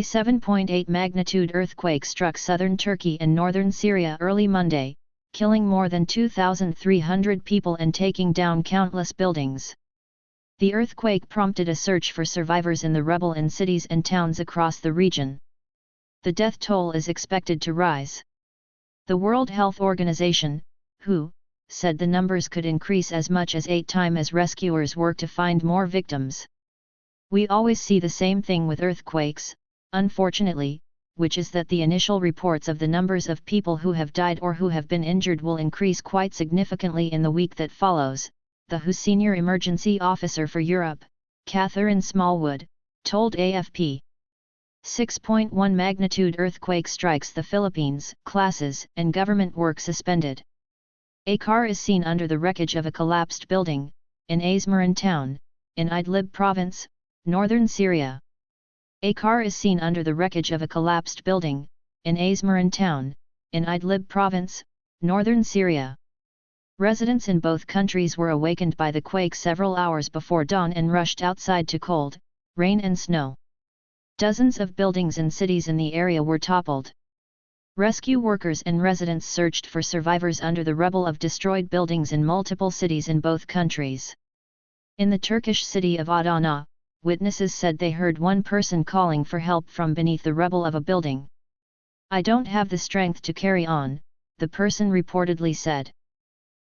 A 7.8 magnitude earthquake struck southern Turkey and northern Syria early Monday, killing more than 2,300 people and taking down countless buildings. The earthquake prompted a search for survivors in the rubble in cities and towns across the region. The death toll is expected to rise. The World Health Organization, WHO, said the numbers could increase as much as 8 times as rescuers work to find more victims. We always see the same thing with earthquakes, unfortunately, which is that the initial reports of the numbers of people who have died or who have been injured will increase quite significantly in the week that follows, the WHO Senior Emergency Officer for Europe, Catherine Smallwood, told AFP. 6.1 magnitude earthquake strikes the Philippines, classes and government work suspended. A car is seen under the wreckage of a collapsed building, in Azmaran town, in Idlib province, northern Syria. A car is seen under the wreckage of a collapsed building, in Azmaran town, in Idlib province, northern Syria. Residents in both countries were awakened by the quake several hours before dawn and rushed outside to cold, rain and snow. Dozens of buildings and cities in the area were toppled. Rescue workers and residents searched for survivors under the rubble of destroyed buildings in multiple cities in both countries. In the Turkish city of Adana, witnesses said they heard one person calling for help from beneath the rubble of a building. "I don't have the strength to carry on," the person reportedly said.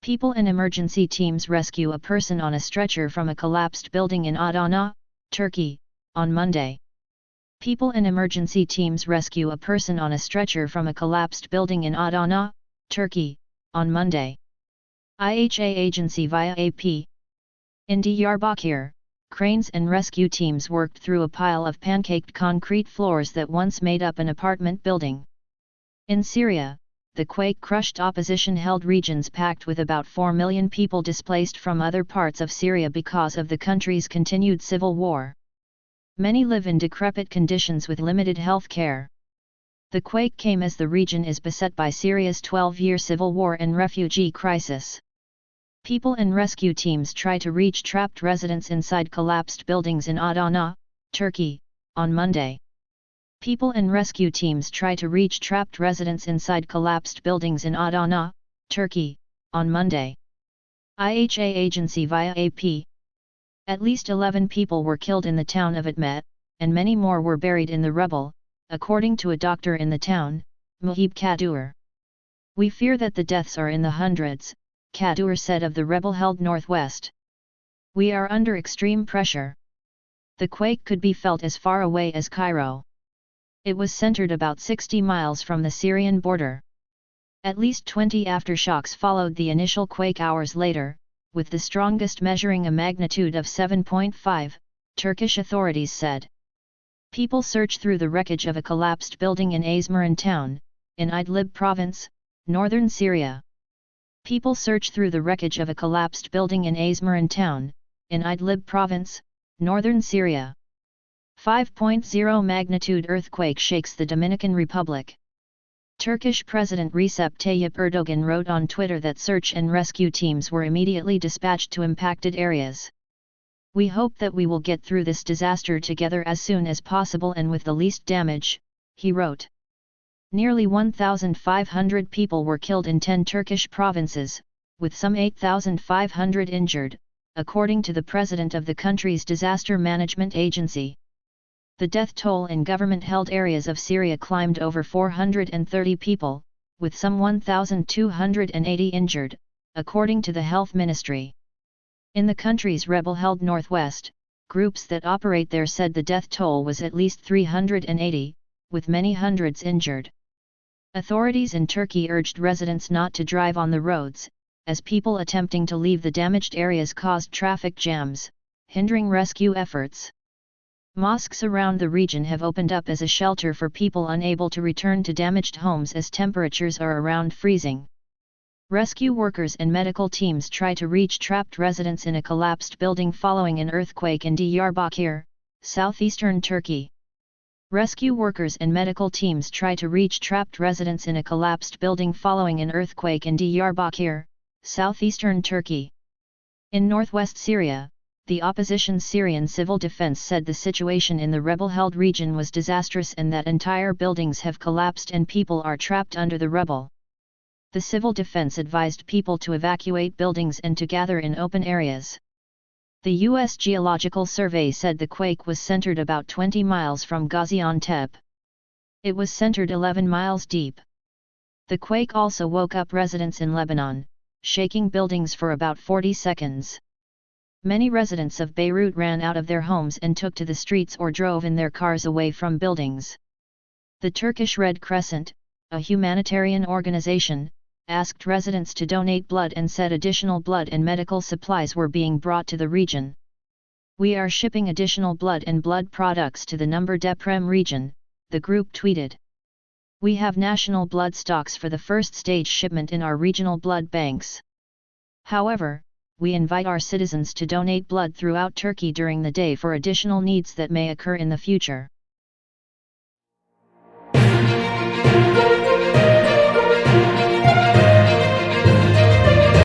People and emergency teams rescue a person on a stretcher from a collapsed building in Adana, Turkey, on Monday. People and emergency teams rescue a person on a stretcher from a collapsed building in Adana, Turkey, on Monday. IHA agency via AP. In Diyarbakir, cranes and rescue teams worked through a pile of pancaked concrete floors that once made up an apartment building. In Syria, the quake-crushed opposition-held regions packed with about 4 million people displaced from other parts of Syria because of the country's continued civil war. Many live in decrepit conditions with limited health care. The quake came as the region is beset by Syria's 12-year civil war and refugee crisis. People and rescue teams try to reach trapped residents inside collapsed buildings in Adana, Turkey, on Monday. People and rescue teams try to reach trapped residents inside collapsed buildings in Adana, Turkey, on Monday. IHA agency via AP. At least 11 people were killed in the town of Atmet, and many more were buried in the rubble, according to a doctor in the town, Muhib Kadur. "We fear that the deaths are in the hundreds," Kadur said of the rebel-held northwest. "We are under extreme pressure." The quake could be felt as far away as Cairo. It was centered about 60 miles from the Syrian border. At least 20 aftershocks followed the initial quake hours later, with the strongest measuring a magnitude of 7.5, Turkish authorities said. People search through the wreckage of a collapsed building in Azmaran town, in Idlib province, northern Syria. People search through the wreckage of a collapsed building in Azmaran town, in Idlib province, northern Syria. 5.0 magnitude earthquake shakes the Dominican Republic. Turkish President Recep Tayyip Erdogan wrote on Twitter that search and rescue teams were immediately dispatched to impacted areas. "We hope that we will get through this disaster together as soon as possible and with the least damage," he wrote. Nearly 1,500 people were killed in 10 Turkish provinces, with some 8,500 injured, according to the president of the country's disaster management agency. The death toll in government-held areas of Syria climbed over 430 people, with some 1,280 injured, according to the health ministry. In the country's rebel-held northwest, groups that operate there said the death toll was at least 380, with many hundreds injured. Authorities in Turkey urged residents not to drive on the roads, as people attempting to leave the damaged areas caused traffic jams, hindering rescue efforts. Mosques around the region have opened up as a shelter for people unable to return to damaged homes as temperatures are around freezing. Rescue workers and medical teams try to reach trapped residents in a collapsed building following an earthquake in Diyarbakir, southeastern Turkey. Rescue workers and medical teams try to reach trapped residents in a collapsed building following an earthquake in Diyarbakir, southeastern Turkey. In northwest Syria, the opposition Syrian civil defense said the situation in the rebel-held region was disastrous and that entire buildings have collapsed and people are trapped under the rubble. The civil defense advised people to evacuate buildings and to gather in open areas. The U.S. Geological Survey said the quake was centered about 20 miles from Gaziantep. It was centered 11 miles deep. The quake also woke up residents in Lebanon, shaking buildings for about 40 seconds. Many residents of Beirut ran out of their homes and took to the streets or drove in their cars away from buildings. The Turkish Red Crescent, a humanitarian organization, asked residents to donate blood and said additional blood and medical supplies were being brought to the region. "We are shipping additional blood and blood products to the Number Deprem region," the group tweeted. "We have national blood stocks for the first stage shipment in our regional blood banks. However, we invite our citizens to donate blood throughout Turkey during the day for additional needs that may occur in the future."